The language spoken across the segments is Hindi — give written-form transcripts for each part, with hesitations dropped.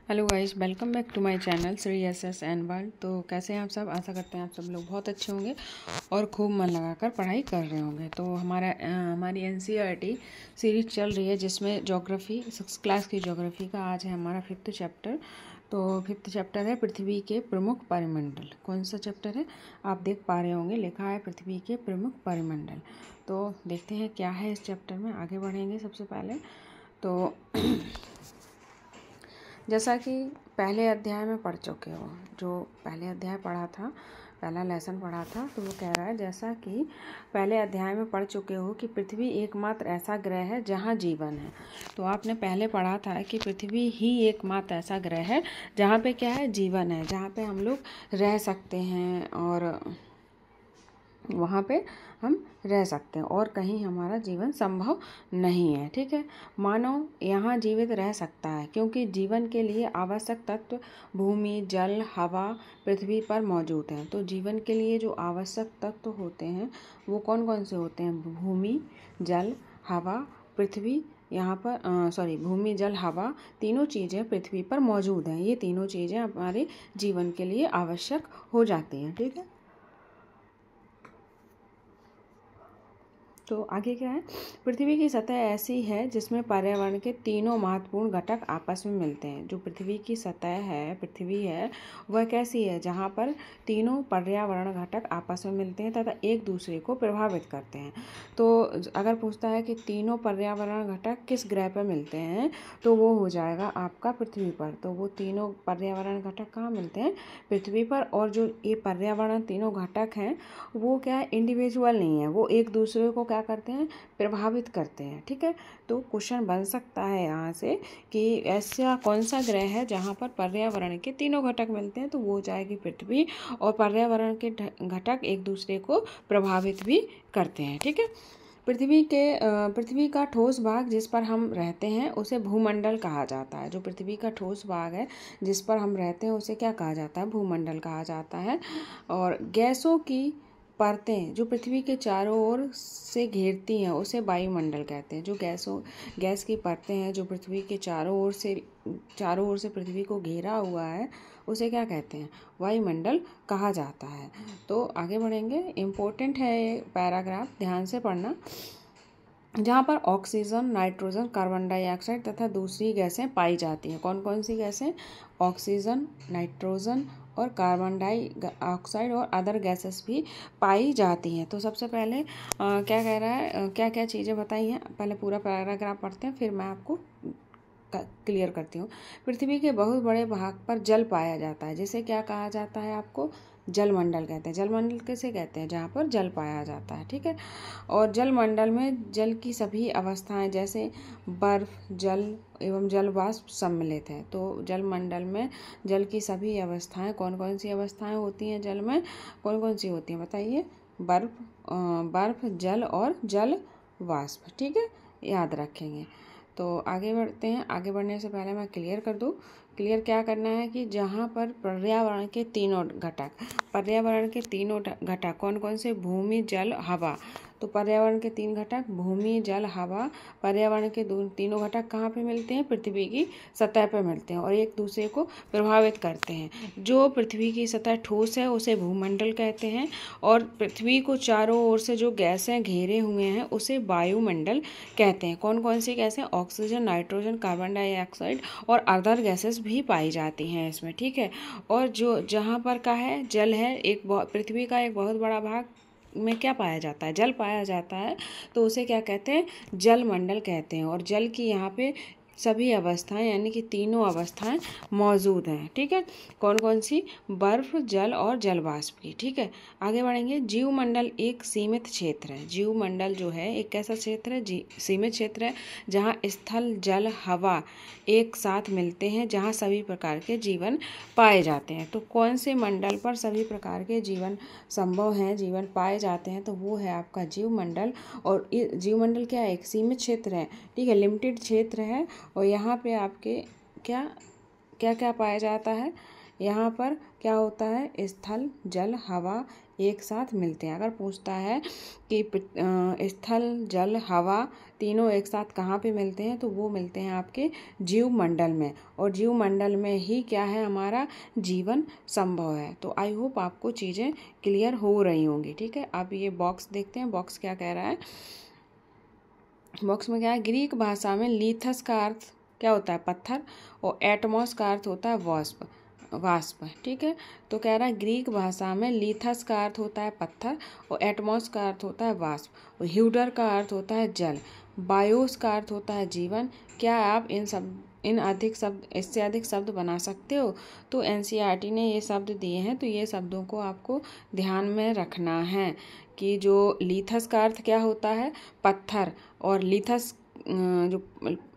Hello guys, welcome back to my channel Shri S N world. तो कैसे हैं आप सब? आशा करते हैं आप सब लोग बहुत अच्छे होंगे और खूब मन लगाकर पढ़ाई कर रहे होंगे। तो हमारी एनसीईआरटी सीरीज चल रही है जिसमें ज्योग्राफी 6 क्लास की ज्योग्राफी का आज है हमारा 5th चैप्टर। तो 5th चैप्टर है पृथ्वी के प्रमुख परिमंडल। कौन सा चैप्टर है आप देख पा रहे होंगे, लिखा है पृथ्वी के प्रमुख परिमंडल। तो देखते हैं क्या है इस चैप्टर में, आगे बढ़ेंगे। सबसे पहले तो जैसा कि पहले अध्याय में पढ़ चुके हो, जो पहले अध्याय पढ़ा था, पहला लेसन पढ़ा था, तो वो कह रहा है जैसा कि पहले अध्याय में पढ़ चुके हो कि पृथ्वी एकमात्र ऐसा ग्रह है जहाँ जीवन है। तो आपने पहले पढ़ा था कि पृथ्वी ही एकमात्र ऐसा ग्रह है जहाँ पे क्या है, जीवन है, जहाँ पे हम लोग रह सकते हैं और वहाँ पे हम रह सकते हैं और कहीं हमारा जीवन संभव नहीं है। ठीक है, मानव यहाँ जीवित रह सकता है क्योंकि जीवन के लिए आवश्यक तत्व भूमि, जल, हवा पृथ्वी पर मौजूद हैं। तो जीवन के लिए जो आवश्यक तत्व होते हैं वो कौन कौन से होते हैं? भूमि, जल, हवा, पृथ्वी। यहाँ पर भूमि, जल, हवा तीनों चीज़ें पृथ्वी पर मौजूद हैं। ये तीनों चीज़ें हमारे जीवन के लिए आवश्यक हो जाती हैं। ठीक है, तो आगे क्या है? पृथ्वी की सतह ऐसी है जिसमें पर्यावरण के तीनों महत्वपूर्ण घटक आपस में मिलते हैं। जो पृथ्वी की सतह है, पृथ्वी है, वह कैसी है? जहाँ पर तीनों पर्यावरण घटक आपस में मिलते हैं तथा एक दूसरे को प्रभावित करते हैं। तो अगर पूछता है कि तीनों पर्यावरण घटक किस ग्रह पर मिलते हैं, तो वो हो जाएगा आपका पृथ्वी पर। तो वो तीनों पर्यावरण घटक कहाँ मिलते हैं? पृथ्वी पर। और जो ये पर्यावरण तीनों घटक हैं वो क्या है, इंडिविजुअल नहीं है, वो एक दूसरे को क्या करते हैं, प्रभावित करते हैं। ठीक है, तो क्वेश्चन बन सकता है यहाँ से कि ऐसा कौन सा ग्रह है जहाँ पर पर्यावरण के तीनों घटक मिलते हैं, तो वो हो जाएगी पृथ्वी। और पर्यावरण के घटक एक दूसरे को प्रभावित भी करते हैं। ठीक है, पृथ्वी का ठोस भाग जिस पर हम रहते हैं उसे भूमंडल कहा जाता है। जो पृथ्वी का ठोस भाग है जिस पर हम रहते हैं उसे क्या कहा जाता है? भूमंडल कहा जाता है। और गैसों की परतें जो पृथ्वी के चारों ओर से घेरती हैं उसे वायुमंडल कहते हैं। जो गैस की परतें हैं जो पृथ्वी के चारों ओर से पृथ्वी को घेरा हुआ है उसे क्या कहते हैं? वायुमंडल कहा जाता है। तो आगे बढ़ेंगे, इम्पोर्टेंट है ये पैराग्राफ, ध्यान से पढ़ना। जहाँ पर ऑक्सीजन, नाइट्रोजन, कार्बन डाइऑक्साइड तथा दूसरी गैसें पाई जाती हैं। कौन कौन सी गैसें? ऑक्सीजन, नाइट्रोजन और कार्बन डाइऑक्साइड और अदर गैसेस भी पाई जाती हैं। तो सबसे पहले क्या कह रहा है, क्या क्या चीज़ें बताई हैं? पहले पूरा पैराग्राफ पढ़ते हैं, फिर मैं आपको क्लियर करती हूँ। पृथ्वी के बहुत बड़े भाग पर जल पाया जाता है, जिसे क्या कहा जाता है? आपको जलमंडल कहते हैं। जलमंडल किसे कहते हैं? जहाँ पर जल पाया जाता है। ठीक है, और जलमंडल में जल की सभी अवस्थाएं जैसे बर्फ, जल एवं जल वाष्प सम्मिलित है। तो जलमंडल में जल की सभी अवस्थाएं, कौन कौन सी अवस्थाएं होती हैं जल में? कौन कौन सी होती हैं बताइए? बर्फ, जल और जल वाष्प। ठीक है, याद रखेंगे। तो आगे बढ़ते हैं। आगे बढ़ने से पहले मैं क्लियर कर दूँ। क्लियर क्या करना है कि जहाँ पर पर्यावरण के तीनों घटक कौन कौन से? भूमि, जल, हवा। तो पर्यावरण के 3 घटक भूमि, जल, हवा, पर्यावरण के तीनों घटक कहाँ पे मिलते हैं? पृथ्वी की सतह पर मिलते हैं और एक दूसरे को प्रभावित करते हैं। जो पृथ्वी की सतह ठोस है उसे भूमंडल कहते हैं और पृथ्वी को चारों ओर से जो गैसें घेरे हुए हैं उसे वायुमंडल कहते हैं। कौन कौन सी गैसें? ऑक्सीजन, नाइट्रोजन, कार्बन डाइऑक्साइड और अदर गैसेस भी पाई जाती हैं इसमें। ठीक है, और जो जहाँ पर का है जल है, पृथ्वी का एक बहुत बड़ा भाग में क्या पाया जाता है? जल पाया जाता है। तो उसे क्या कहते हैं? जलमंडल कहते हैं। और जल की यहाँ पे सभी अवस्थाएं यानी कि तीनों अवस्थाएं मौजूद हैं। ठीक है, कौन कौन सी? बर्फ, जल और जल वाष्प की। ठीक है, आगे बढ़ेंगे। जीवमंडल एक सीमित क्षेत्र है। जीवमंडल जो है एक कैसा क्षेत्र है? सीमित क्षेत्र है जहाँ स्थल, जल, हवा एक साथ मिलते हैं, जहाँ सभी प्रकार के जीवन पाए जाते हैं। तो कौन से मंडल पर सभी प्रकार के जीवन संभव हैं, जीवन पाए जाते हैं? तो वो है आपका जीवमंडल। और जीवमंडल क्या है? एक सीमित क्षेत्र है। ठीक है, लिमिटेड क्षेत्र है और यहाँ पे आपके क्या क्या क्या पाया जाता है? यहाँ पर क्या होता है, स्थल, जल, हवा एक साथ मिलते हैं। अगर पूछता है कि स्थल, जल, हवा तीनों एक साथ कहाँ पे मिलते हैं, तो वो मिलते हैं आपके जीव मंडल में, और जीव मंडल में ही क्या है, हमारा जीवन संभव है। तो आई होप आपको चीज़ें क्लियर हो रही होंगी। ठीक है, अब ये बॉक्स देखते हैं, बॉक्स क्या कह रहा है। बॉक्स में क्या है, ग्रीक भाषा में लीथस का अर्थ क्या होता है, पत्थर, और एटमॉस का अर्थ होता है वाष्प। ठीक है, तो कह रहा है ग्रीक भाषा में लीथस का अर्थ होता है पत्थर, और एटमॉस का अर्थ होता है वाष्प, और ह्यूडर का अर्थ होता है जल, बायोस का अर्थ होता है जीवन। क्या आप इससे अधिक शब्द बना सकते हो? तो एनसीईआरटी ने ये शब्द दिए हैं, तो ये शब्दों को आपको ध्यान में रखना है कि जो लीथस का अर्थ क्या होता है, पत्थर, और लीथस जो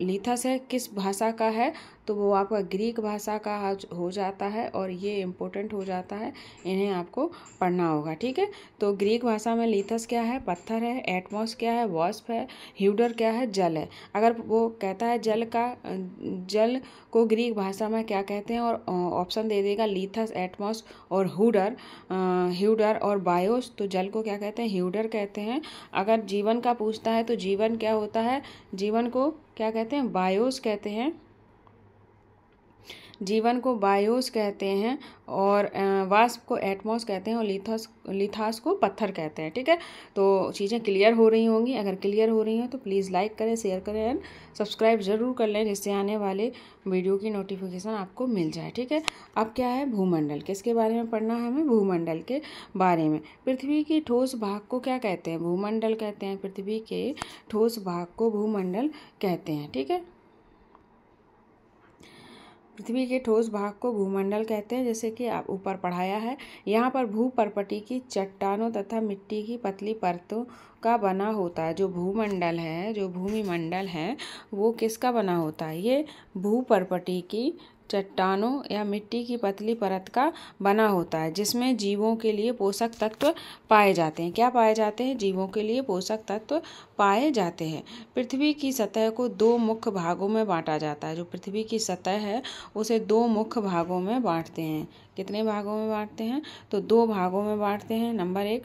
लीथस है किस भाषा का है, तो वो आपका ग्रीक भाषा का हो जाता है, और ये इम्पोर्टेंट हो जाता है, इन्हें आपको पढ़ना होगा। ठीक है, तो ग्रीक भाषा में लीथस क्या है, पत्थर है, एटमॉस क्या है, वाष्प है, ह्यूडर क्या है, जल है। अगर वो कहता है जल को ग्रीक भाषा में क्या कहते हैं, और ऑप्शन दे देगा लीथस, एटमॉस और ह्यूडर और बायोस, तो जल को क्या कहते हैं, ह्यूडर कहते हैं। अगर जीवन का पूछता है तो जीवन क्या होता है, जीवन को क्या कहते हैं, बायोस कहते हैं, जीवन को बायोस कहते हैं, और वाष्प को एटमॉस कहते हैं, और लिथास को पत्थर कहते हैं। ठीक है, तो चीज़ें क्लियर हो रही होंगी। अगर क्लियर हो रही हैं तो प्लीज़ लाइक करें, शेयर करें एंड सब्सक्राइब ज़रूर कर लें, जिससे आने वाले वीडियो की नोटिफिकेशन आपको मिल जाए। ठीक है, अब क्या है, भूमंडल, किसके बारे में पढ़ना है हमें, भूमंडल के बारे में। पृथ्वी की ठोस भाग को क्या कहते हैं, भूमंडल कहते हैं। पृथ्वी के ठोस भाग को भूमंडल कहते हैं। ठीक है, पृथ्वी के ठोस भाग को भूमंडल कहते हैं, जैसे कि आप ऊपर पढ़ाया है। यहाँ पर भूपर्पटी की चट्टानों तथा मिट्टी की पतली परतों का बना होता है। जो भूमंडल है, जो भूमिमंडल है, वो किसका बना होता है, ये भूपर्पटी की चट्टानों या मिट्टी की पतली परत का बना होता है, जिसमें जीवों के लिए पोषक तत्व पाए जाते हैं। क्या पाए जाते हैं, जीवों के लिए पोषक तत्व पाए जाते हैं। पृथ्वी की सतह को दो मुख्य भागों में बांटा जाता है। जो पृथ्वी की सतह है उसे दो मुख्य भागों में बांटते हैं। कितने भागों में बांटते हैं, तो दो भागों में बांटते हैं। नंबर एक,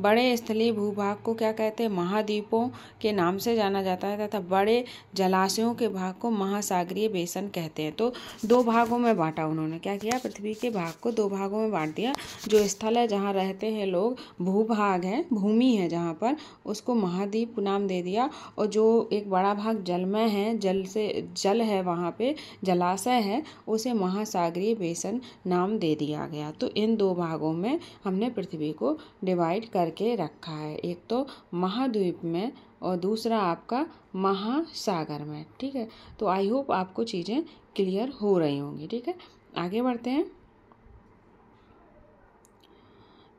बड़े स्थलीय भूभाग को क्या कहते हैं, महाद्वीपों के नाम से जाना जाता है, तथा बड़े जलाशयों के भाग को महासागरीय बेसन कहते हैं। तो दो भागों में बांटा उन्होंने, क्या किया, पृथ्वी के भाग को दो भागों में बांट दिया। जो स्थल है जहाँ रहते हैं लोग, भूभाग है, भूमि है जहाँ पर, उसको महाद्वीप नाम दे दिया। और जो एक बड़ा भाग जलमय है, जल है वहाँ पे, जलाशय है, उसे महासागरीय बेसन नाम दे दिया गया। तो इन दो भागों में हमने पृथ्वी को डिवाइड करके रखा है, एक तो महाद्वीप में और दूसरा आपका महासागर में। ठीक है, तो आई होप आपको चीज़ें क्लियर हो रही होंगी। ठीक है, आगे बढ़ते हैं।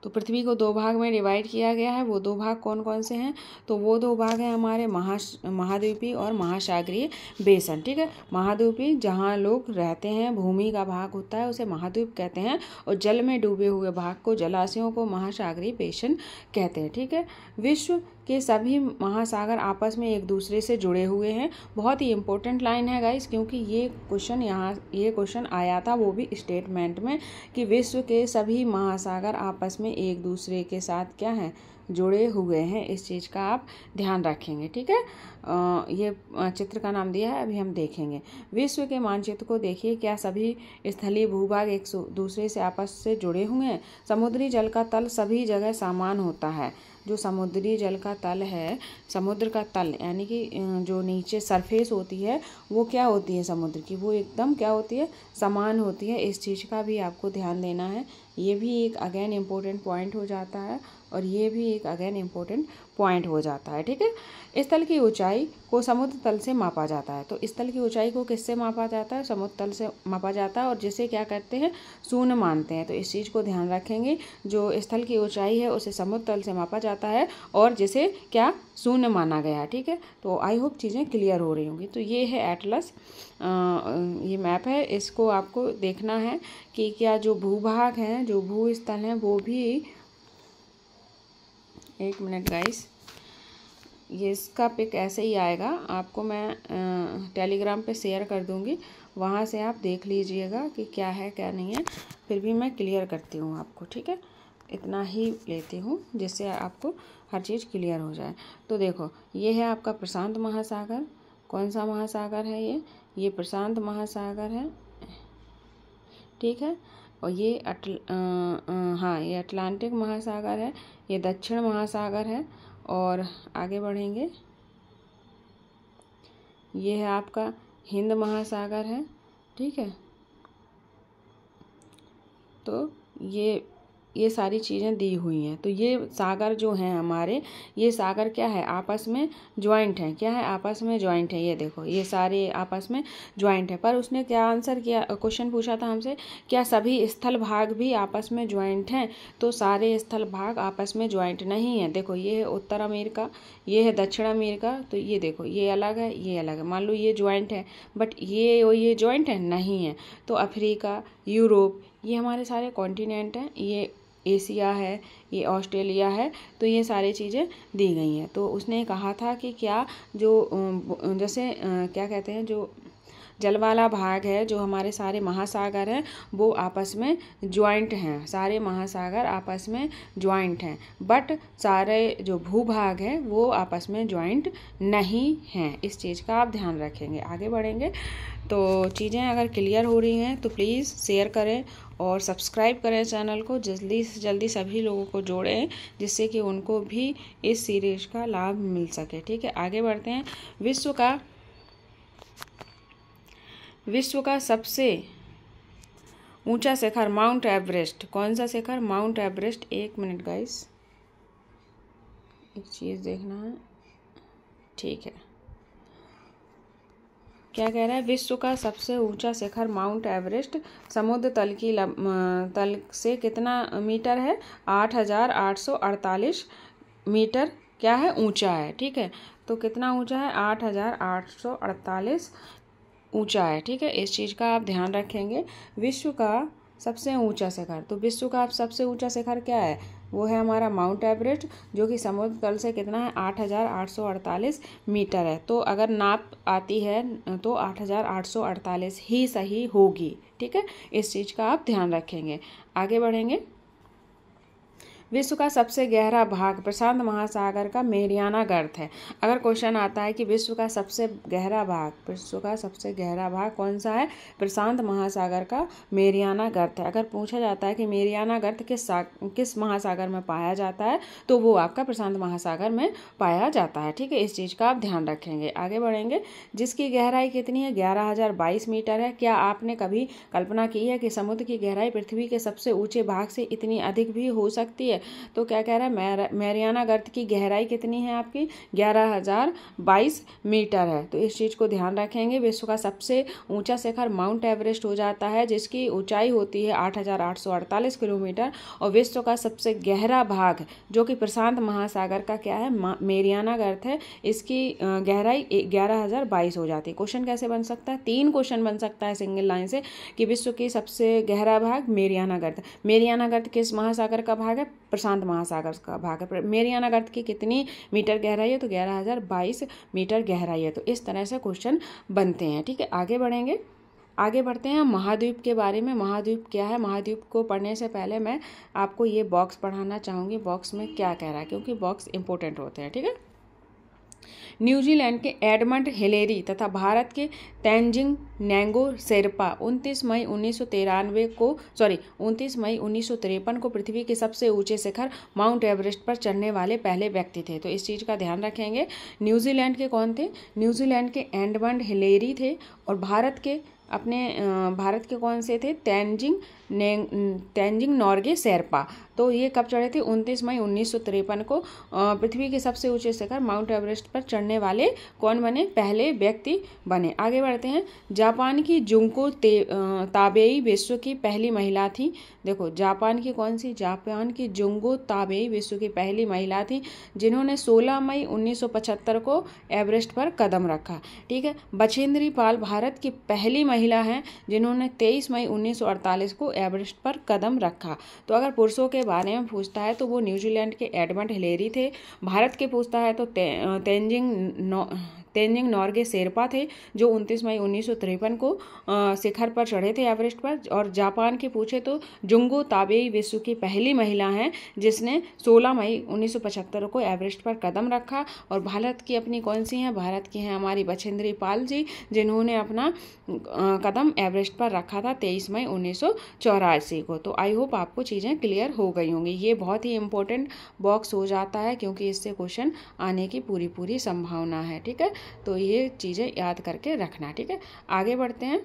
तो पृथ्वी को दो भाग में डिवाइड किया गया है। वो दो भाग कौन कौन से हैं, तो वो दो भाग हैं हमारे महाद्वीपीय और महासागरीय बेसन। ठीक है, महाद्वीपीय जहाँ लोग रहते हैं, भूमि का भाग होता है, उसे महाद्वीप कहते हैं, और जल में डूबे हुए भाग को, जलाशयों को महासागरीय बेसन कहते हैं। ठीक है, विश्व के सभी महासागर आपस में एक दूसरे से जुड़े हुए हैं। बहुत ही इंपॉर्टेंट लाइन है गाइस, क्योंकि ये क्वेश्चन आया था, वो भी स्टेटमेंट में, कि विश्व के सभी महासागर आपस में एक दूसरे के साथ क्या है, जुड़े हुए हैं। इस चीज़ का आप ध्यान रखेंगे। ठीक है, ये चित्र का नाम दिया है, अभी हम देखेंगे। विश्व के मानचित्र को देखिए, क्या सभी स्थलीय भूभाग एक दूसरे से आपस से जुड़े हुए हैं। समुद्री जल का तल सभी जगह समान होता है। जो समुद्री जल का तल है, समुद्र का तल यानी कि जो नीचे सरफेस होती है, वो क्या होती है समुद्र की, वो एकदम क्या होती है, समान होती है। इस चीज़ का भी आपको ध्यान देना है। ये भी एक अगेन इम्पोर्टेंट पॉइंट हो जाता है, और ये भी एक अगेन इम्पोर्टेंट पॉइंट हो जाता है। ठीक है, स्थल की ऊंचाई को समुद्र तल से मापा जाता है। तो स्थल की ऊंचाई को किससे मापा जाता है, समुद्र तल से मापा जाता है, और जिसे क्या करते हैं, शून्य मानते हैं। तो इस चीज़ को ध्यान रखेंगे, जो स्थल की ऊंचाई है उसे समुद्र तल से मापा जाता है, और जिसे क्या, शून्य माना गया। ठीक है, तो आई होप चीज़ें क्लियर हो रही होंगी। तो ये है एटलस, ये मैप है, इसको आपको देखना है कि क्या जो भूभाग हैं, जो भूस्थल हैं, वो भी, एक मिनट गाइस, ये इसका पिक ऐसे ही आएगा, आपको मैं टेलीग्राम पे शेयर कर दूँगी, वहाँ से आप देख लीजिएगा कि क्या है क्या नहीं है। फिर भी मैं क्लियर करती हूँ आपको, ठीक है। इतना ही लेती हूँ जिससे आपको हर चीज़ क्लियर हो जाए। तो देखो, ये है आपका प्रशांत महासागर। कौन सा महासागर है ये प्रशांत महासागर है, ठीक है। और ये ये अटलांटिक महासागर है, ये दक्षिण महासागर है। और आगे बढ़ेंगे, ये है आपका हिंद महासागर है, ठीक है। तो ये सारी चीज़ें दी हुई हैं। तो ये सागर जो हैं हमारे, ये सागर क्या है, आपस में ज्वाइंट हैं। क्या है, आपस में ज्वाइंट है। ये देखो, ये सारे आपस में ज्वाइंट है। पर उसने क्या आंसर किया, क्वेश्चन पूछा था हमसे, क्या सभी स्थल भाग भी आपस में ज्वाइंट हैं? तो सारे स्थल भाग आपस में ज्वाइंट नहीं है। देखो, ये है उत्तर अमेरिका, ये है दक्षिण अमेरिका। तो ये देखो, ये अलग है, ये अलग है। मान लो ये ज्वाइंट है, बट ये ज्वाइंट है नहीं है। तो अफ्रीका, यूरोप, ये हमारे सारे कॉन्टिनेंट हैं। ये एशिया है, ये ऑस्ट्रेलिया है। तो ये सारी चीज़ें दी गई हैं। तो उसने कहा था कि क्या जो जैसे क्या कहते हैं, जो जल वाला भाग है, जो हमारे सारे महासागर हैं, वो आपस में ज्वाइंट हैं। सारे महासागर आपस में ज्वाइंट हैं, बट सारे जो भूभाग हैं वो आपस में ज्वाइंट नहीं हैं। इस चीज़ का आप ध्यान रखेंगे। आगे बढ़ेंगे। तो चीज़ें अगर क्लियर हो रही हैं तो प्लीज़ शेयर करें और सब्सक्राइब करें चैनल को। जल्दी से जल्दी सभी लोगों को जोड़ें, जिससे कि उनको भी इस सीरीज का लाभ मिल सके, ठीक है। आगे बढ़ते हैं। विश्व का सबसे ऊंचा शिखर माउंट एवरेस्ट। कौन सा शिखर? Mount Everest. एक मिनट गाइस, एक चीज़ देखना है, ठीक है। क्या कह रहा है? विश्व का सबसे ऊंचा शिखर माउंट एवरेस्ट समुद्र तल से कितना मीटर है? 8,848 मीटर क्या है? ऊंचा है, ठीक है। तो कितना ऊंचा है? 8,848 ऊंचा है, ठीक है। इस चीज़ का आप ध्यान रखेंगे। विश्व का सबसे ऊंचा शिखर, तो विश्व का सबसे ऊंचा शिखर क्या है? वो है हमारा माउंट एवरेस्ट, जो कि समुद्र तल से कितना है? 8,848 मीटर है। तो अगर नाप आती है तो 8,848 ही सही होगी, ठीक है। इस चीज़ का आप ध्यान रखेंगे। आगे बढ़ेंगे। विश्व का सबसे गहरा भाग प्रशांत महासागर का मेरियाना गर्त है। अगर क्वेश्चन आता है कि विश्व का सबसे गहरा भाग कौन सा है? प्रशांत महासागर का मेरियाना गर्त है। अगर पूछा जाता है कि मेरियाना गर्त किस महासागर में पाया जाता है, तो वो आपका प्रशांत महासागर में पाया जाता है, ठीक है। इस चीज़ का आप ध्यान रखेंगे। आगे बढ़ेंगे। जिसकी गहराई कितनी है? 11,022 मीटर है। क्या आपने कभी कल्पना की है कि समुद्र की गहराई पृथ्वी के सबसे ऊंचे भाग से इतनी अधिक भी हो सकती है? तो क्या कह रहा है? मैरियाना गर्त की गहराई कितनी है आपकी? 11,022 मीटर है। तो इस चीज़ को ध्यान रखेंगे। विश्व का सबसे ऊंचा शिखर माउंट एवरेस्ट हो जाता है, जिसकी ऊंचाई होती है 8,848 किलोमीटर। और विश्व का सबसे गहरा भाग, जो कि प्रशांत महासागर का क्या है? मेरियाना गर्त है। इसकी गहराई 11,022 हो जाती है। क्वेश्चन कैसे बन सकता है? 3 क्वेश्चन बन सकता है सिंगल लाइन से, कि विश्व की सबसे गहरा भाग मेरियाना गर्त। मेरियाना गर्त किस महासागर का भाग है? प्रशांत महासागर का भाग है। मेरियाना गर्त की कितनी मीटर गहराई है? तो 11,022 मीटर गहराई है। तो इस तरह से क्वेश्चन बनते हैं, ठीक है। आगे बढ़ेंगे। आगे बढ़ते हैं महाद्वीप के बारे में। महाद्वीप क्या है? महाद्वीप को पढ़ने से पहले मैं आपको ये बॉक्स पढ़ाना चाहूँगी। बॉक्स में क्या कह रहा है, क्योंकि बॉक्स इंपॉर्टेंट होते हैं, ठीक है। न्यूजीलैंड के एडमंड हिलेरी तथा भारत के तेंजिंग नोंगे शेरपा 29 मई 1953 को पृथ्वी के सबसे ऊंचे शिखर माउंट एवरेस्ट पर चढ़ने वाले पहले व्यक्ति थे। तो इस चीज़ का ध्यान रखेंगे। न्यूजीलैंड के कौन थे? न्यूजीलैंड के एडमंड हिलेरी थे। और भारत के कौन से थे? तेंजिंग नोर्गे शेरपा। तो ये कब चढ़े थे? 29 मई 1953 को पृथ्वी के सबसे ऊंचे शिखर माउंट एवरेस्ट पर चढ़ने बनने वाले कौन बने, पहले व्यक्ति बने। आगे बढ़ते हैं। जापान की जुंको ताबेई विश्व की पहली महिला थी। देखो जापान की कौन सी, जापान की जुंको ताबेई विश्व की पहली महिला थी जिन्होंने 16 मई 1975 को एवरेस्ट पर कदम रखा। ठीक है। बछेंद्री पाल भारत की पहली महिला हैं जिन्होंने 23 मई 1948 को एवरेस्ट पर कदम रखा। तो अगर पुरुषों के बारे में पूछता है तो वो न्यूजीलैंड के एडमंड हिलेरी थे। भारत के पूछता है तो तेंजिंग नोर्गे शेरपा थे जो 29 मई 1953 को शिखर पर चढ़े थे एवरेस्ट पर। और जापान के पूछे तो जुंगो ताबेई विश्व की पहली महिला हैं जिसने 16 मई 1975 को एवरेस्ट पर कदम रखा। और भारत की अपनी कौन सी हैं, भारत की हैं हमारी बछेंद्री पाल जी जिन्होंने अपना कदम एवरेस्ट पर रखा था 23 मई 1984 को। तो आई होप आपको चीज़ें क्लियर हो गई होंगी। ये बहुत ही इंपॉर्टेंट बॉक्स हो जाता है क्योंकि इससे क्वेश्चन आने की पूरी संभावना है। ठीक है, तो ये चीज़ें याद करके रखना। ठीक है, आगे बढ़ते हैं।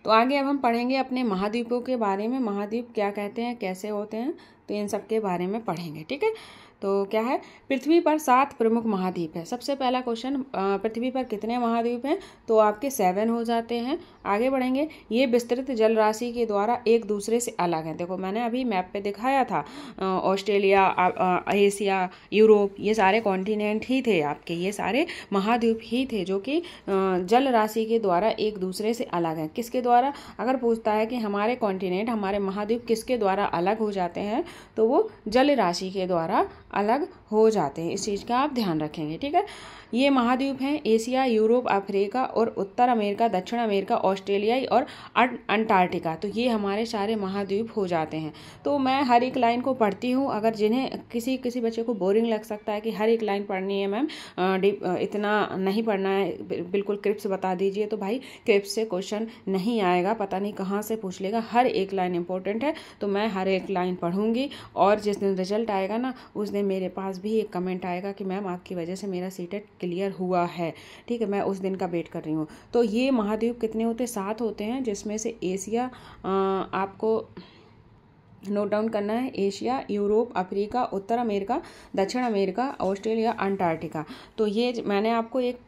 तो आगे अब हम पढ़ेंगे अपने महाद्वीपों के बारे में। महाद्वीप क्या कहते हैं, कैसे होते हैं, तो इन सब के बारे में पढ़ेंगे। ठीक है, तो क्या है, पृथ्वी पर 7 प्रमुख महाद्वीप है। सबसे पहला क्वेश्चन, पृथ्वी पर कितने महाद्वीप हैं, तो आपके 7 हो जाते हैं। आगे बढ़ेंगे। ये विस्तृत जल राशि के द्वारा एक दूसरे से अलग हैं। देखो मैंने अभी मैप पे दिखाया था, ऑस्ट्रेलिया, एशिया, यूरोप, ये सारे कॉन्टिनेंट ही थे आपके, ये सारे महाद्वीप ही थे जो कि जल राशि के द्वारा एक दूसरे से अलग हैं। किसके द्वारा, अगर पूछता है कि हमारे कॉन्टिनेंट, हमारे महाद्वीप किसके द्वारा अलग हो जाते हैं, तो वो जल राशि के द्वारा अलग हो जाते हैं। इस चीज़ का आप ध्यान रखेंगे। ठीक है, ये महाद्वीप हैं एशिया, यूरोप, अफ्रीका और उत्तर अमेरिका, दक्षिण अमेरिका, ऑस्ट्रेलिया और अंटार्कटिका। तो ये हमारे सारे महाद्वीप हो जाते हैं। तो मैं हर एक लाइन को पढ़ती हूँ। अगर जिन्हें किसी बच्चे को बोरिंग लग सकता है कि हर एक लाइन पढ़नी है मैम, इतना नहीं पढ़ना है, बिल्कुल क्रिप्स बता दीजिए, तो भाई क्रिप्स से क्वेश्चन नहीं आएगा, पता नहीं कहाँ से पूछ लेगा। हर एक लाइन इंपॉर्टेंट है, तो मैं हर एक लाइन पढ़ूंगी। और जिस दिन रिजल्ट आएगा ना, उस दिन मेरे पास भी एक कमेंट आएगा कि मैम आपकी वजह से मेरा सीटेट क्लियर हुआ है। ठीक है, मैं उस दिन का वेट कर रही हूँ। तो ये महाद्वीप कितने होते हैं, 7 होते हैं, जिसमें से एशिया, आपको नोट डाउन करना है, एशिया, यूरोप, अफ्रीका, उत्तर अमेरिका, दक्षिण अमेरिका, ऑस्ट्रेलिया, अंटार्कटिका। तो ये मैंने आपको एक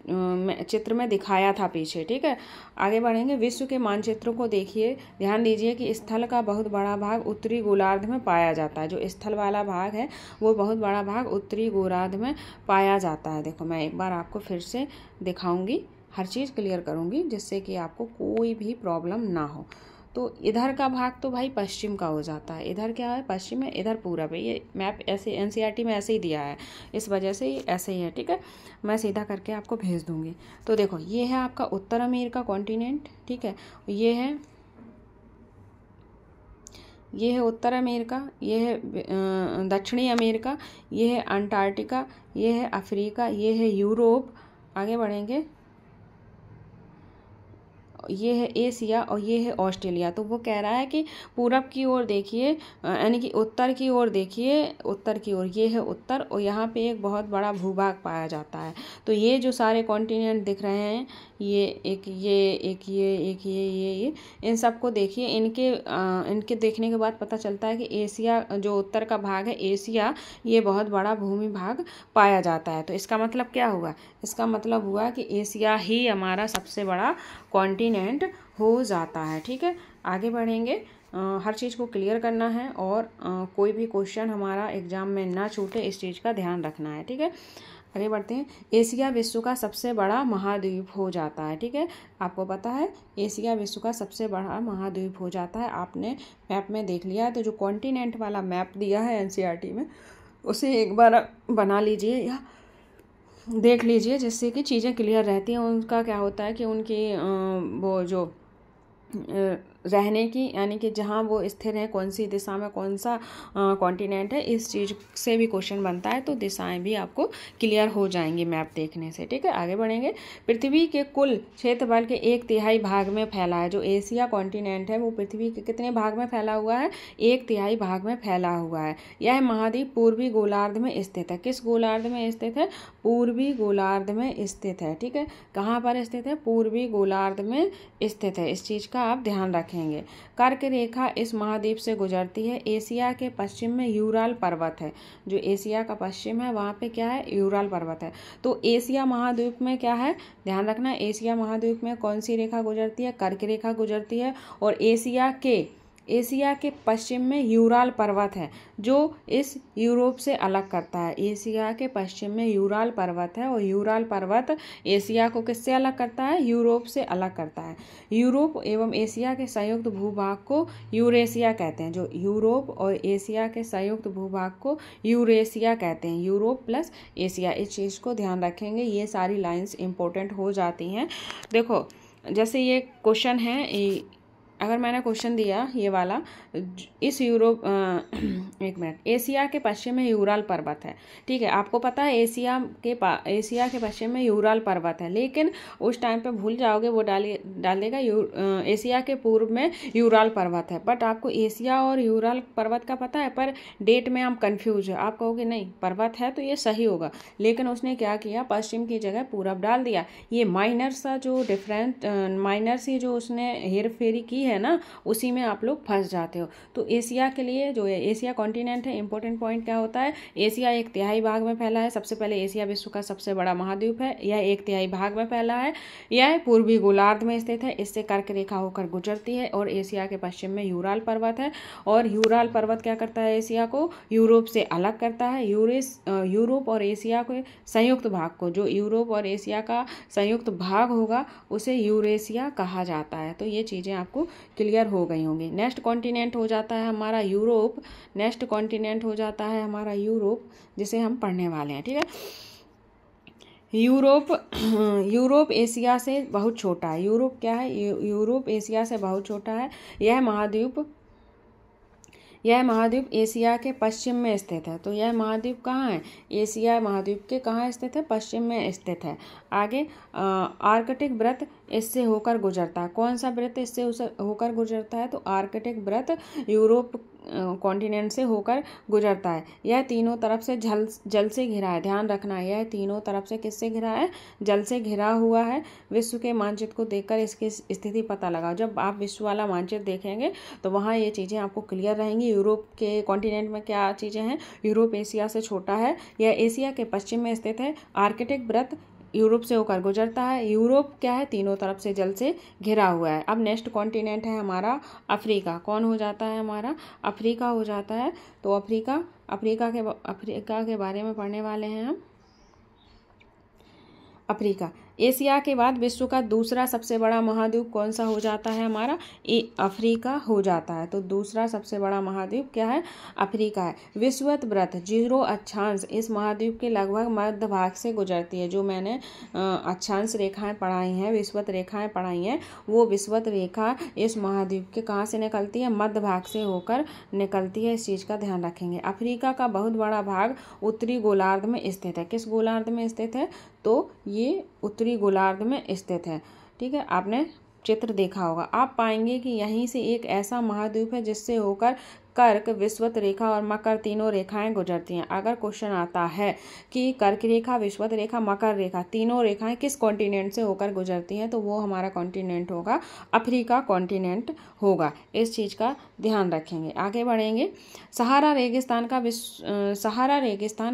चित्र में दिखाया था पीछे। ठीक है, आगे बढ़ेंगे। विश्व के मानचित्रों को देखिए, ध्यान दीजिए कि स्थल का बहुत बड़ा भाग उत्तरी गोलार्ध में पाया जाता है। जो स्थल वाला भाग है वो बहुत बड़ा भाग उत्तरी गोलार्ध में पाया जाता है। देखो मैं एक बार आपको फिर से दिखाऊंगी, हर चीज़ क्लियर करूंगी जिससे कि आपको कोई भी प्रॉब्लम ना हो। तो इधर का भाग तो भाई पश्चिम का हो जाता है, इधर क्या है, पश्चिम है, इधर पूरब है। ये मैप ऐसे एनसीईआरटी में ऐसे ही दिया है, इस वजह से ये ऐसे ही है। ठीक है, मैं सीधा करके आपको भेज दूंगी। तो देखो ये है आपका उत्तर अमेरिका कॉन्टिनेंट। ठीक है, ये है उत्तर अमेरिका, ये है दक्षिणी अमेरिका, ये है अंटार्कटिका, ये है अफ्रीका, ये है यूरोप। आगे बढ़ेंगे, ये है एशिया और ये है ऑस्ट्रेलिया। तो वो कह रहा है कि पूरब की ओर देखिए, यानी कि उत्तर की ओर देखिए, उत्तर की ओर ये है उत्तर, और यहाँ पे एक बहुत बड़ा भूभाग पाया जाता है। तो ये जो सारे कॉन्टिनेंट दिख रहे हैं, ये एक ये इन सबको देखिए, इनके देखने के बाद पता चलता है कि एशिया जो उत्तर का भाग है, एशिया, ये बहुत बड़ा भूमि भाग पाया जाता है। तो इसका मतलब क्या हुआ, इसका मतलब हुआ कि एशिया ही हमारा सबसे बड़ा कॉन्टिनेंट हो जाता है। ठीक है, आगे बढ़ेंगे। हर चीज़ को क्लियर करना है और कोई भी क्वेश्चन हमारा एग्जाम में ना छूटे, इस चीज़ का ध्यान रखना है। ठीक है, आगे बढ़ते हैं। एशिया विश्व का सबसे बड़ा महाद्वीप हो जाता है। ठीक है, आपको पता है एशिया विश्व का सबसे बड़ा महाद्वीप हो जाता है। आपने मैप में देख लिया है, तो जो कॉन्टिनेंट वाला मैप दिया है एनसीईआरटी में, उसे एक बार बना लीजिए या देख लीजिए, जिससे कि चीज़ें क्लियर रहती हैं। उनका क्या होता है कि उनकी वो जो रहने की, यानी कि जहाँ वो स्थिर है, कौन सी दिशा में कौन सा कॉन्टिनेंट है, इस चीज़ से भी क्वेश्चन बनता है। तो दिशाएं भी आपको क्लियर हो जाएंगी मैप देखने से। ठीक है, आगे बढ़ेंगे। पृथ्वी के कुल क्षेत्रफल के 1/3 भाग में फैला है। जो एशिया कॉन्टिनेंट है वो पृथ्वी के कितने भाग में फैला हुआ है, 1/3 भाग में फैला हुआ है। यह महाद्वीप पूर्वी गोलार्ध में स्थित है। किस गोलार्ध में स्थित है, पूर्वी गोलार्ध में स्थित है। ठीक है, कहाँ पर स्थित है, पूर्वी गोलार्ध में स्थित है। इस चीज़ का आप ध्यान रखें। रखेंगे। कर्क रेखा इस महाद्वीप से गुजरती है। एशिया के पश्चिम में यूराल पर्वत है। जो एशिया का पश्चिम है वहाँ पे क्या है, यूराल पर्वत है। तो एशिया महाद्वीप में क्या है, ध्यान रखना, एशिया महाद्वीप में कौन सी रेखा गुजरती है, कर्क रेखा गुजरती है। और एशिया के पश्चिम में यूराल पर्वत है जो इस यूरोप से अलग करता है। एशिया के पश्चिम में यूराल पर्वत है और यूराल पर्वत एशिया को किससे अलग करता है, यूरोप से अलग करता है। यूरोप एवं एशिया के संयुक्त भूभाग को यूरेशिया कहते हैं। जो यूरोप और एशिया के संयुक्त भूभाग को यूरेशिया कहते हैं। यूरोप प्लस एशिया, इस चीज़ को ध्यान रखेंगे। ये सारी लाइंस इंपॉर्टेंट हो जाती हैं। देखो जैसे ये क्वेश्चन है, अगर मैंने क्वेश्चन दिया ये वाला, इस यूरोप एक मिनट, एशिया के पश्चिम में यूराल पर्वत है, ठीक है, आपको पता है एशिया के पश्चिम में यूराल पर्वत है, लेकिन उस टाइम पे भूल जाओगे, वो डाल देगा एशिया के पूर्व में यूराल पर्वत है। बट आपको एशिया और यूराल पर्वत का पता है, पर डेट में हम कंफ्यूज है। आप कहोगे नहीं पर्वत है तो ये सही होगा, लेकिन उसने क्या किया, पश्चिम की जगह पूरब डाल दिया। ये माइनर सा जो माइनर सी जो उसने हेर फेरी की है ना, उसी में आप लोग फंस जाते हो। तो एशिया के लिए जो है एशिया कॉन्टिनेंट है, इंपॉर्टेंट पॉइंट क्या होता है, एशिया 1/3 भाग में फैला है। सबसे पहले एशिया विश्व का सबसे बड़ा महाद्वीप है। यह 1/3 भाग में फैला है। यह पूर्वी गोलार्ध में स्थित है। इससे कर्क रेखा होकर गुजरती है और एशिया के पश्चिम में यूराल पर्वत है। और यूराल पर्वत क्या करता है, एशिया को यूरोप से अलग करता है। यूरोप और एशिया के संयुक्त भाग को, जो यूरोप और एशिया का संयुक्त भाग होगा, उसे यूरेशिया कहा जाता है। तो ये चीज़ें आपको क्लियर हो गई होंगी। नेक्स्ट कॉन्टिनेंट हो जाता है हमारा यूरोप। नेक्स्ट कॉन्टिनेंट हो जाता है हमारा यूरोप, जिसे हम पढ़ने वाले हैं, ठीक है। यूरोप एशिया से बहुत छोटा है। यूरोप क्या है, यूरोप एशिया से बहुत छोटा है। यह महाद्वीप एशिया के पश्चिम में स्थित है। तो यह महाद्वीप कहाँ है, एशिया महाद्वीप के कहाँ स्थित है, पश्चिम में स्थित है। आगे आर्कटिक वृत्त इससे होकर गुजरता है। कौन सा वृत्त इससे होकर गुजरता है, तो आर्कटिक वृत्त यूरोप कॉन्टिनेंट से होकर गुजरता है। यह तीनों तरफ से जल से घिरा है। ध्यान रखना, यह तीनों तरफ से किससे घिरा है, जल से घिरा हुआ है। विश्व के मानचित्र को देखकर इसकी स्थिति पता लगाओ। जब आप विश्व वाला मानचित्र देखेंगे तो वहाँ ये चीज़ें आपको क्लियर रहेंगी। यूरोप के कॉन्टिनेंट में क्या चीज़ें हैं, यूरोप एशिया से छोटा है। यह एशिया के पश्चिम में स्थित है। आर्कटिक वृत्त यूरोप से होकर गुजरता है। यूरोप क्या है, तीनों तरफ से जल से घिरा हुआ है। अब नेक्स्ट कॉन्टिनेंट है हमारा अफ्रीका। कौन हो जाता है, हमारा अफ्रीका हो जाता है। तो अफ्रीका के बारे में पढ़ने वाले हैं हम। अफ्रीका एशिया के बाद विश्व का दूसरा सबसे बड़ा महाद्वीप कौन सा हो जाता है, हमारा अफ्रीका हो जाता है। तो दूसरा सबसे बड़ा महाद्वीप क्या है, अफ्रीका है। विषुवत वृत्त 0 अक्षांश इस महाद्वीप के लगभग मध्य भाग से गुजरती है। जो मैंने अक्षांश रेखाएं पढ़ाई हैं, विषुवत रेखाएं पढ़ाई हैं, वो विषुवत रेखा इस महाद्वीप के कहाँ से निकलती है, मध्य भाग से होकर निकलती है। इस चीज़ का ध्यान रखेंगे। अफ्रीका का बहुत बड़ा भाग उत्तरी गोलार्ध में स्थित है। किस गोलार्ध में स्थित है, तो ये उत्तरी गोलार्ध में स्थित है, ठीक है। आपने चित्र देखा होगा। आप पाएंगे कि यहीं से एक ऐसा महाद्वीप है जिससे होकर कर्क, विषुवत रेखा और मकर तीनों रेखाएं गुजरती हैं। अगर क्वेश्चन आता है कि कर्क रेखा, विषुवत रेखा, मकर रेखा तीनों रेखाएं किस कॉन्टिनेंट से होकर गुजरती हैं, तो वो हमारा कॉन्टिनेंट होगा अफ्रीका कॉन्टिनेंट होगा। इस चीज़ का ध्यान रखेंगे। आगे बढ़ेंगे। सहारा रेगिस्तान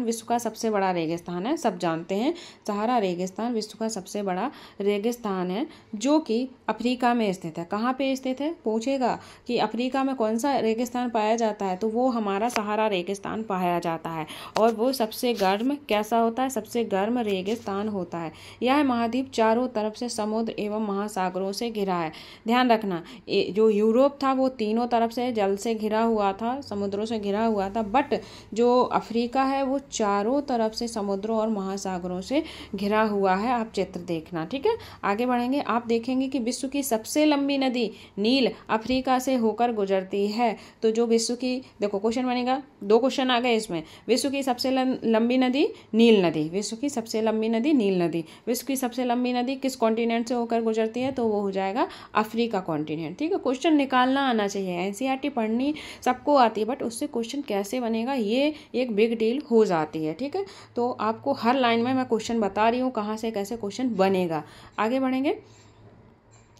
विश्व का सबसे बड़ा रेगिस्तान है। सब जानते हैं सहारा रेगिस्तान विश्व का सबसे बड़ा रेगिस्तान है, जो कि अफ्रीका में स्थित है। कहाँ पे स्थित है, पूछेगा कि अफ्रीका में कौन सा रेगिस्तान पाया जाता है, तो वो हमारा सहारा रेगिस्तान पाया जाता है। और वो सबसे गर्म कैसा होता है, सबसे गर्म रेगिस्तान होता है। यह महाद्वीप चारों तरफ से समुद्र एवं महासागरों से घिरा है। ध्यान रखना, जो यूरोप था वो तीनों तरफ से जल से घिरा हुआ था, समुद्रों से घिरा हुआ था। बट जो अफ्रीका है वो चारों तरफ से समुद्रों और महासागरों से घिरा हुआ है। आप चित्र देखना, ठीक है। आगे बढ़ेंगे। आप देखेंगे कि विश्व की सबसे लंबी नदी नील अफ्रीका से होकर गुजरती है। तो जो विश्व की, देखो क्वेश्चन बनेगा, 2 क्वेश्चन आ गए इसमें। विश्व की सबसे लंबी नदी नील नदी, विश्व की सबसे लंबी नदी नील नदी। विश्व की सबसे लंबी नदी किस कॉन्टिनेंट से होकर गुजरती है, तो वो हो जाएगा अफ्रीका कॉन्टिनेंट, ठीक है। क्वेश्चन निकालना आना चाहिए। एनसीईआरटी पढ़नी सबको आती है, बट उससे क्वेश्चन कैसे बनेगा ये एक बिग डील हो जाती है, ठीक है। तो आपको हर लाइन में मैं क्वेश्चन बता रही हूँ कहाँ से कैसे क्वेश्चन बनेगा। आगे बढ़ेंगे।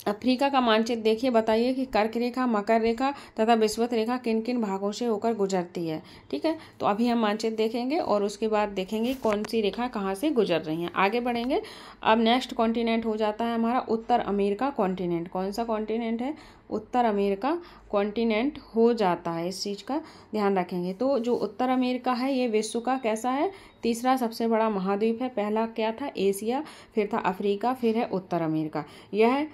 अफ्रीका का मानचित्र देखिए, बताइए कि कर्क रेखा, मकर रेखा तथा विषुवत रेखा किन किन भागों से होकर गुजरती है। ठीक है, तो अभी हम मानचित्र देखेंगे और उसके बाद देखेंगे कौन सी रेखा कहाँ से गुजर रही हैं। आगे बढ़ेंगे। अब नेक्स्ट कॉन्टिनेंट हो जाता है हमारा उत्तर अमेरिका कॉन्टिनेंट। कौन सा कॉन्टिनेंट है? उत्तर अमेरिका कॉन्टिनेंट हो जाता है, इस चीज़ का ध्यान रखेंगे। तो जो उत्तर अमेरिका है ये विश्व का कैसा है? तीसरा सबसे बड़ा महाद्वीप है। पहला क्या था? एशिया, फिर था अफ्रीका, फिर है उत्तर अमेरिका। यह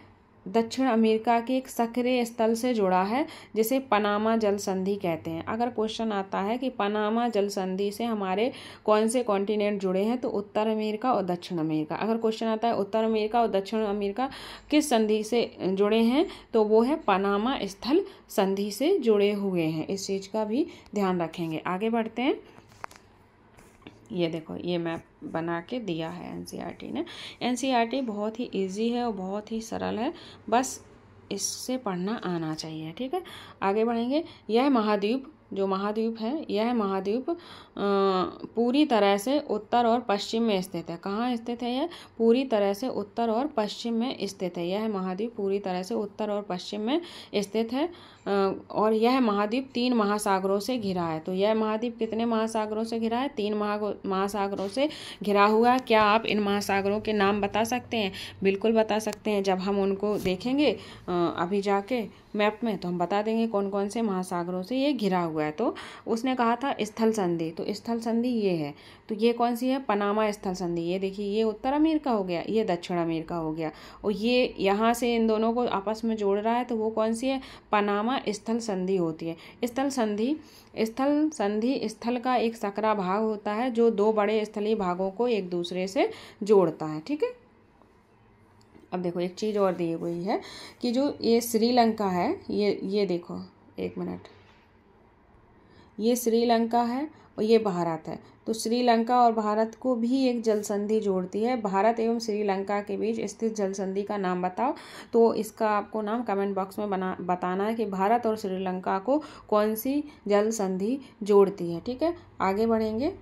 दक्षिण अमेरिका के एक सक्रिय स्थल से जुड़ा है जिसे पनामा जल संधि कहते हैं। अगर क्वेश्चन आता है कि पनामा जल संधि से हमारे कौन से कॉन्टिनेंट जुड़े हैं, तो उत्तर अमेरिका और दक्षिण अमेरिका। अगर क्वेश्चन आता है उत्तर अमेरिका और दक्षिण अमेरिका किस संधि से जुड़े हैं, तो वो है पनामा स्थल संधि से जुड़े हुए हैं। इस चीज़ का भी ध्यान रखेंगे। आगे बढ़ते हैं। ये देखो, ये मैप बना के दिया है एनसीईआरटी ने। एनसीईआरटी बहुत ही इजी है और बहुत ही सरल है, बस इससे पढ़ना आना चाहिए। ठीक है, आगे बढ़ेंगे। यह महाद्वीप, जो महाद्वीप है, यह महाद्वीप पूरी तरह से उत्तर और पश्चिम में स्थित है। कहाँ स्थित है यह? पूरी तरह से उत्तर और पश्चिम में स्थित है। यह महाद्वीप पूरी तरह से उत्तर और पश्चिम में स्थित है और यह महाद्वीप 3 महासागरों से घिरा है। तो यह महाद्वीप कितने महासागरों से घिरा है? 3 महासागरों से घिरा हुआ है। क्या आप इन महासागरों के नाम बता सकते हैं? बिल्कुल बता सकते हैं। जब हम उनको देखेंगे अभी जाके मैप में, तो हम बता देंगे कौन कौन से महासागरों से ये घिरा हुआ है। तो उसने कहा था स्थल संधि, तो स्थल संधि ये है। तो ये कौन सी है? पनामा स्थल संधि। ये देखिए, ये उत्तर अमेरिका हो गया, ये दक्षिण अमेरिका हो गया, और ये यहाँ से इन दोनों को आपस में जोड़ रहा है, तो वो कौन सी है? पनामा स्थल संधि होती है। स्थल संधि स्थल का एक सकरा भाग होता है जो 2 बड़े स्थलीय भागों को एक दूसरे से जोड़ता है। ठीक है, अब देखो एक चीज़ और दी हुई है कि जो ये श्रीलंका है, ये देखो, एक मिनट, ये श्रीलंका है और ये भारत है। तो श्रीलंका और भारत को भी एक जल संधि जोड़ती है। भारत एवं श्रीलंका के बीच स्थित जल संधि का नाम बताओ। तो इसका आपको नाम कमेंट बॉक्स में बताना है कि भारत और श्रीलंका को कौन सी जल संधि जोड़ती है। ठीक है, आगे बढ़ेंगे।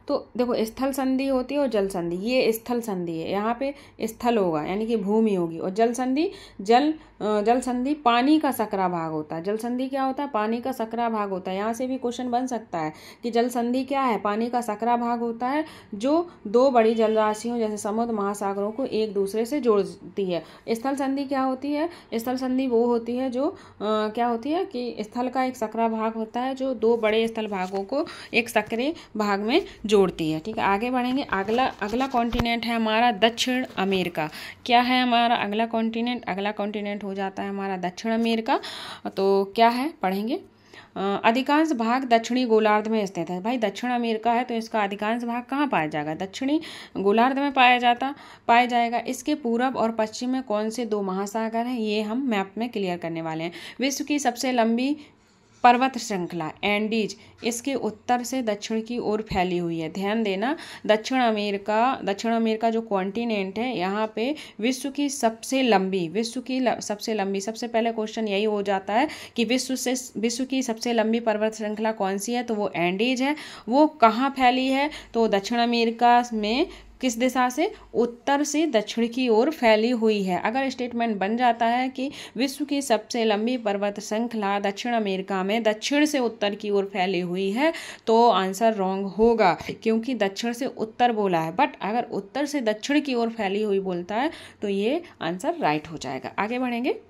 तो देखो, स्थल संधि होती है और जल संधि। ये स्थल संधि है, यहाँ पे स्थल होगा यानी कि भूमि होगी, और जल संधि जल संधि पानी का सकरा भाग होता है। जल संधि क्या होता है? पानी का सकरा भाग होता है। यहाँ से भी क्वेश्चन बन सकता है कि जल संधि क्या है? पानी का सकरा भाग होता है जो 2 बड़ी जल राशियों जैसे समुद्र महासागरों को एक दूसरे से जोड़ती है। स्थल संधि क्या होती है? स्थल संधि वो होती है जो क्या होती है कि स्थल का एक सकरा भाग होता है जो 2 बड़े स्थल भागों को एक सकरे भाग में जोड़ती है। ठीक है, आगे बढ़ेंगे। अगला कॉन्टिनेंट है हमारा दक्षिण अमेरिका। क्या है हमारा अगला कॉन्टिनेंट? अगला कॉन्टिनेंट हो जाता है हमारा दक्षिण अमेरिका। तो क्या है, पढ़ेंगे। अधिकांश भाग दक्षिणी गोलार्ध में स्थित है। भाई दक्षिण अमेरिका है तो इसका अधिकांश भाग कहाँ पाया जाएगा? दक्षिणी गोलार्ध में पाया जाएगा। इसके पूर्व और पश्चिम में कौन से 2 महासागर हैं, ये हम मैप में क्लियर करने वाले हैं। विश्व की सबसे लंबी पर्वत श्रृंखला एंडीज इसके उत्तर से दक्षिण की ओर फैली हुई है। ध्यान देना, दक्षिण अमेरिका जो कॉन्टिनेंट है, यहाँ पे विश्व की सबसे लंबी, सबसे पहले क्वेश्चन यही हो जाता है कि विश्व की सबसे लंबी पर्वत श्रृंखला कौन सी है? तो वो एंडीज है। वो कहाँ फैली है? तो दक्षिण अमेरिका में किस दिशा से? उत्तर से दक्षिण की ओर फैली हुई है। अगर स्टेटमेंट बन जाता है कि विश्व की सबसे लंबी पर्वत श्रृंखला दक्षिण अमेरिका में दक्षिण से उत्तर की ओर फैली हुई है, तो आंसर रॉन्ग होगा क्योंकि दक्षिण से उत्तर बोला है। बट अगर उत्तर से दक्षिण की ओर फैली हुई बोलता है तो ये आंसर राइट हो जाएगा। आगे बढ़ेंगे।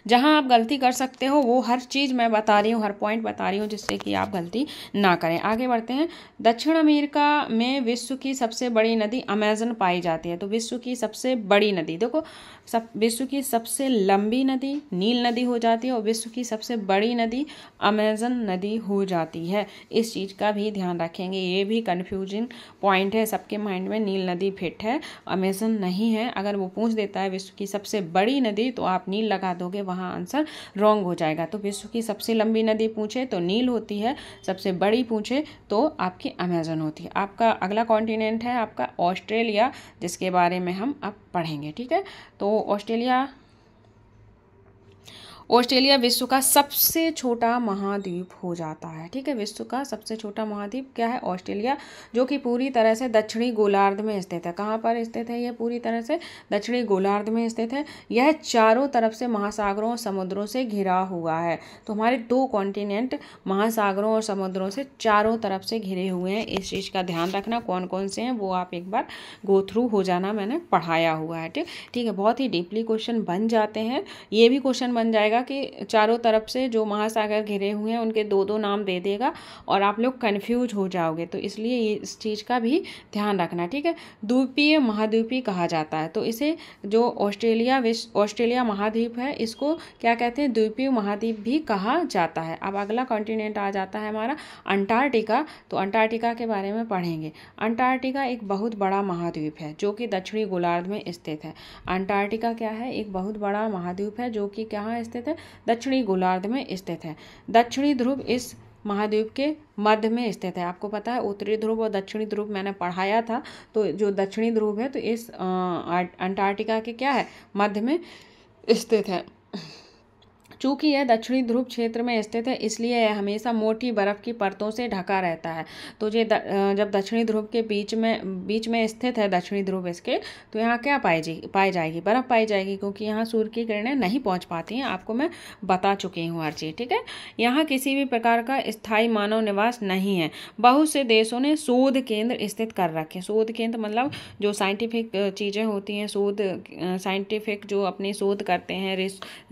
जहां आप गलती कर सकते हो वो हर चीज़ मैं बता रही हूँ, हर पॉइंट बता रही हूँ जिससे कि आप गलती ना करें। आगे बढ़ते हैं। दक्षिण अमेरिका में विश्व की सबसे बड़ी नदी अमेजन पाई जाती है। तो विश्व की सबसे बड़ी नदी, देखो, विश्व की सबसे लंबी नदी नील नदी हो जाती है और विश्व की सबसे बड़ी नदी अमेजन नदी हो जाती है। इस चीज़ का भी ध्यान रखेंगे, ये भी कन्फ्यूजिंग पॉइंट है सबके माइंड में। नील नदी फिट है, अमेजन नहीं है। अगर वो पूछ देता है विश्व की सबसे बड़ी नदी तो आप नील लगा दोगे, वहाँ आंसर रॉन्ग हो जाएगा। तो विश्व की सबसे लंबी नदी पूछे तो नील होती है, सबसे बड़ी पूछे तो आपकी अमेजन होती है। आपका अगला कॉन्टिनेंट है आपका ऑस्ट्रेलिया, जिसके बारे में हम अब पढ़ेंगे। ठीक है, तो ऑस्ट्रेलिया विश्व का सबसे छोटा महाद्वीप हो जाता है। ठीक है, विश्व का सबसे छोटा महाद्वीप क्या है? ऑस्ट्रेलिया, जो कि पूरी तरह से दक्षिणी गोलार्ध में स्थित है। कहाँ पर स्थित है? यह पूरी तरह से दक्षिणी गोलार्ध में स्थित है। यह चारों तरफ से महासागरों और समुद्रों से घिरा हुआ है। तो हमारे 2 कॉन्टिनेंट महासागरों और समुद्रों से चारों तरफ से घिरे हुए हैं। इस चीज़ का ध्यान रखना, कौन कौन से हैं वो आप एक बार गो थ्रू हो जाना, मैंने पढ़ाया हुआ है। ठीक है, बहुत ही डीपली क्वेश्चन बन जाते हैं। ये भी क्वेश्चन बन जाएगा कि चारों तरफ से जो महासागर घिरे हुए हैं उनके 2-2 नाम दे देगा और आप लोग कंफ्यूज हो जाओगे, तो इसलिए ये इस चीज़ का भी ध्यान रखना। ठीक है, द्वीपीय महाद्वीपी कहा जाता है। तो इसे जो ऑस्ट्रेलिया महाद्वीप है, इसको क्या कहते हैं? द्वीपीय महाद्वीप भी कहा जाता है। अब अगला कॉन्टिनेंट आ जाता है हमारा अंटार्कटिका। तो अंटार्कटिका के बारे में पढ़ेंगे। अंटार्कटिका एक बहुत बड़ा महाद्वीप है जो कि दक्षिणी गोलार्ध में स्थित है। अंटार्कटिका क्या है? एक बहुत बड़ा महाद्वीप है जो कि कहाँ स्थित है? दक्षिणी गोलार्ध में स्थित है। दक्षिणी ध्रुव इस महाद्वीप के मध्य में स्थित है। आपको पता है उत्तरी ध्रुव और दक्षिणी ध्रुव मैंने पढ़ाया था। तो जो दक्षिणी ध्रुव है तो इस अंटार्कटिका के क्या है? मध्य में स्थित है। चूँकि यह दक्षिणी ध्रुव क्षेत्र में स्थित है इसलिए यह हमेशा मोटी बर्फ़ की परतों से ढका रहता है। तो ये जब दक्षिणी ध्रुव के बीच में स्थित है दक्षिणी ध्रुव इसके, तो यहाँ क्या पाई जाएगी? बर्फ़ पाई जाएगी, क्योंकि यहाँ सूर्य की किरणें नहीं पहुँच पाती हैं। आपको मैं बता चुकी हूँ हर चीज़। ठीक है, यहाँ किसी भी प्रकार का स्थायी मानव निवास नहीं है। बहुत से देशों ने शोध केंद्र स्थित कर रखे। शोध केंद्र मतलब जो साइंटिफिक चीज़ें होती हैं, साइंटिफिक जो अपनी शोध करते हैं,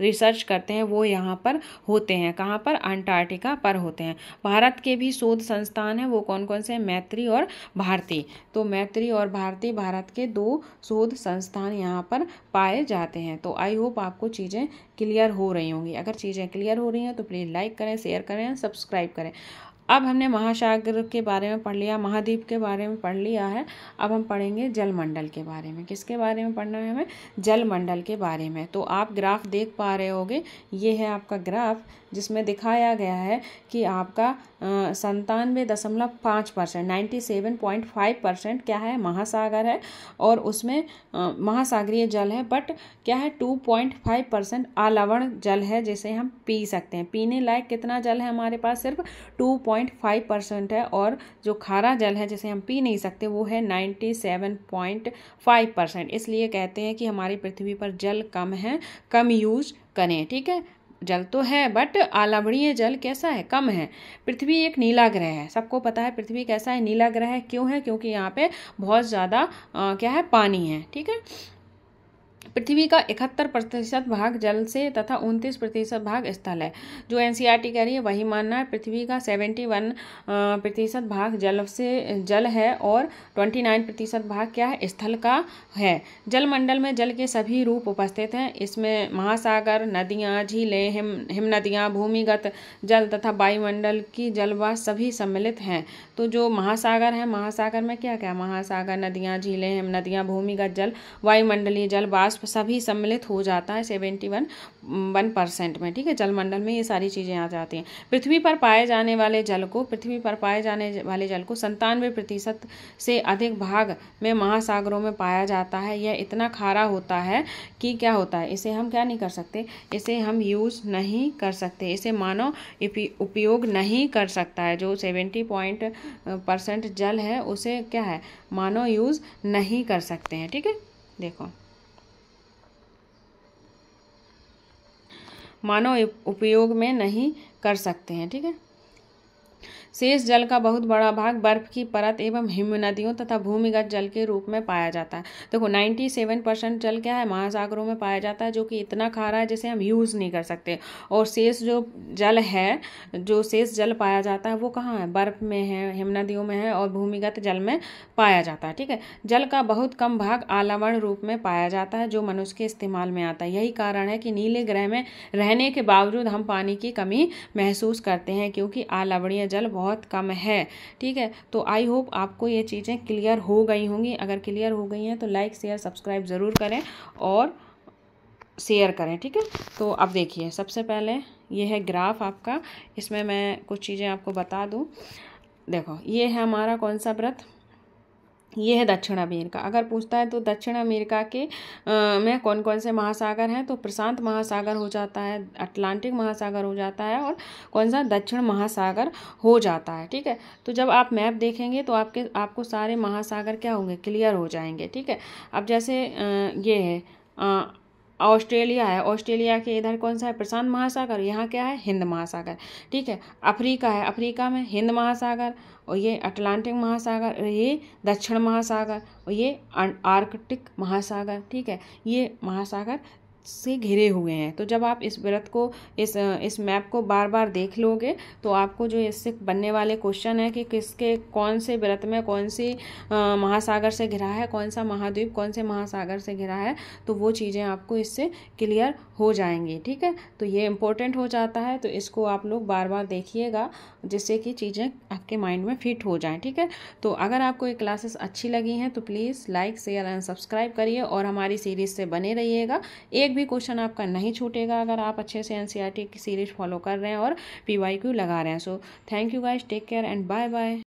रिसर्च करते हैं, वो यहाँ पर होते हैं। कहाँ पर? अंटार्कटिका पर होते हैं। भारत के भी शोध संस्थान हैं। वो कौन कौन से हैं? मैत्री और भारती। तो मैत्री और भारती, भारत के 2 शोध संस्थान यहाँ पर पाए जाते हैं। तो आई होप आपको चीज़ें क्लियर हो रही होंगी। अगर चीज़ें क्लियर हो रही हैं तो प्लीज़ लाइक करें, शेयर करें, सब्सक्राइब करें। अब हमने महासागर के बारे में पढ़ लिया, महाद्वीप के बारे में पढ़ लिया है। अब हम पढ़ेंगे जलमंडल के बारे में। किसके बारे में पढ़ना है हमें? जलमंडल के बारे में। तो आप ग्राफ देख पा रहे होगे, ये है आपका ग्राफ जिसमें दिखाया गया है कि आपका 97.5% 97.5% क्या है? महासागर है, और उसमें महासागरीय जल है। बट क्या है? 2.5% आलवण जल है जिसे हम पी सकते हैं। पीने लायक कितना जल है हमारे पास? सिर्फ 2.5% है। और जो खारा जल है जिसे हम पी नहीं सकते वो है 97.5%। इसलिए कहते हैं कि हमारी पृथ्वी पर जल कम है, कम यूज करें। ठीक है, जल तो है बट आलवणीय जल कैसा है? कम है। पृथ्वी एक नीला ग्रह है, सबको पता है पृथ्वी कैसा है? नीला ग्रह है। क्यों है? क्योंकि यहाँ पे बहुत ज़्यादा क्या है? पानी है। ठीक है, पृथ्वी का 71% भाग जल से तथा 29% भाग स्थल है। जो एनसीईआरटी कह रही है वही मानना है। पृथ्वी का 71% भाग जल है और 29% भाग क्या है? स्थल का है। जलमंडल में जल के सभी रूप उपस्थित हैं। इसमें महासागर, नदियाँ, झीलें, हिम नदियाँ, भूमिगत जल तथा वायुमंडल की जलवाष्प सभी सम्मिलित हैं। तो जो महासागर है, महासागर में क्या क्या? महासागर, नदियाँ, झीलें, हिम नदियाँ, भूमिगत जल, वायुमंडलीय जल वाष्प सभी सम्मिलित हो जाता है 71% में। ठीक है, जलमंडल में ये सारी चीज़ें आ जाती हैं। पृथ्वी पर पाए जाने वाले जल को 97% से अधिक भाग में महासागरों में पाया जाता है। यह इतना खारा होता है कि क्या होता है? इसे हम क्या नहीं कर सकते? इसे हम यूज़ नहीं कर सकते, इसे मानव उपयोग नहीं कर सकता है। जो 70% जल है उसे क्या है? मानव यूज़ नहीं कर सकते हैं। ठीक है, देखो मानव उपयोग में नहीं कर सकते हैं। ठीक है, शेष जल का बहुत बड़ा भाग बर्फ की परत एवं हिम नदियों तथा भूमिगत जल के रूप में पाया जाता है। देखो 97% जल क्या है? महासागरों में पाया जाता है, जो कि इतना खारा है जिसे हम यूज़ नहीं कर सकते। और शेष जो जल है, जो शेष जल पाया जाता है वो कहाँ है? बर्फ में है, हिम नदियों में है और भूमिगत जल में पाया जाता है। ठीक है, जल का बहुत कम भाग आलवण रूप में पाया जाता है जो मनुष्य के इस्तेमाल में आता है। यही कारण है कि नीले ग्रह में रहने के बावजूद हम पानी की कमी महसूस करते हैं, क्योंकि आलवणीय जल बहुत कम है। ठीक है, तो आई होप आपको ये चीज़ें क्लियर हो गई होंगी। अगर क्लियर हो गई हैं तो लाइक, शेयर, सब्सक्राइब ज़रूर करें और शेयर करें। ठीक है, तो अब देखिए सबसे पहले ये है ग्राफ आपका। इसमें मैं कुछ चीज़ें आपको बता दूं। देखो ये है हमारा कौन सा व्रत? ये है दक्षिण अमेरिका। अगर पूछता है तो दक्षिण अमेरिका के में कौन कौन से महासागर हैं, तो प्रशांत महासागर हो जाता है, अटलांटिक महासागर हो जाता है, और कौन सा दक्षिण महासागर हो जाता है। ठीक है, तो जब आप मैप देखेंगे तो आपको सारे महासागर क्या होंगे, क्लियर हो जाएंगे। ठीक है, अब जैसे ये है ऑस्ट्रेलिया है, ऑस्ट्रेलिया के इधर कौन सा है, प्रशांत महासागर, यहाँ क्या है, हिंद महासागर। ठीक है, अफ्रीका है, अफ्रीका में हिंद महासागर, और ये अटलांटिक महासागर, और ये दक्षिण महासागर, और ये आर्कटिक महासागर। ठीक है, ये महासागर से घिरे हुए हैं। तो जब आप इस व्रत को इस मैप को बार बार देख लोगे तो आपको जो इससे बनने वाले क्वेश्चन है कि किसके कौन से व्रत में कौन सी महासागर से घिरा है, कौन सा महाद्वीप कौन से महासागर से घिरा है, तो वो चीज़ें आपको इससे क्लियर हो जाएंगी। ठीक है, तो ये इम्पोर्टेंट हो जाता है, तो इसको आप लोग बार बार देखिएगा जिससे कि चीज़ें आपके माइंड में फिट हो जाएं। ठीक है, तो अगर आपको ये क्लासेस अच्छी लगी हैं तो please like share and subscribe करिए और हमारी सीरीज़ से बने रहिएगा। एक भी क्वेश्चन आपका नहीं छूटेगा अगर आप अच्छे से एनसीईआरटी की सीरीज फॉलो कर रहे हैं और पीवाईक्यू लगा रहे हैं। So thank you guys, take care and bye bye.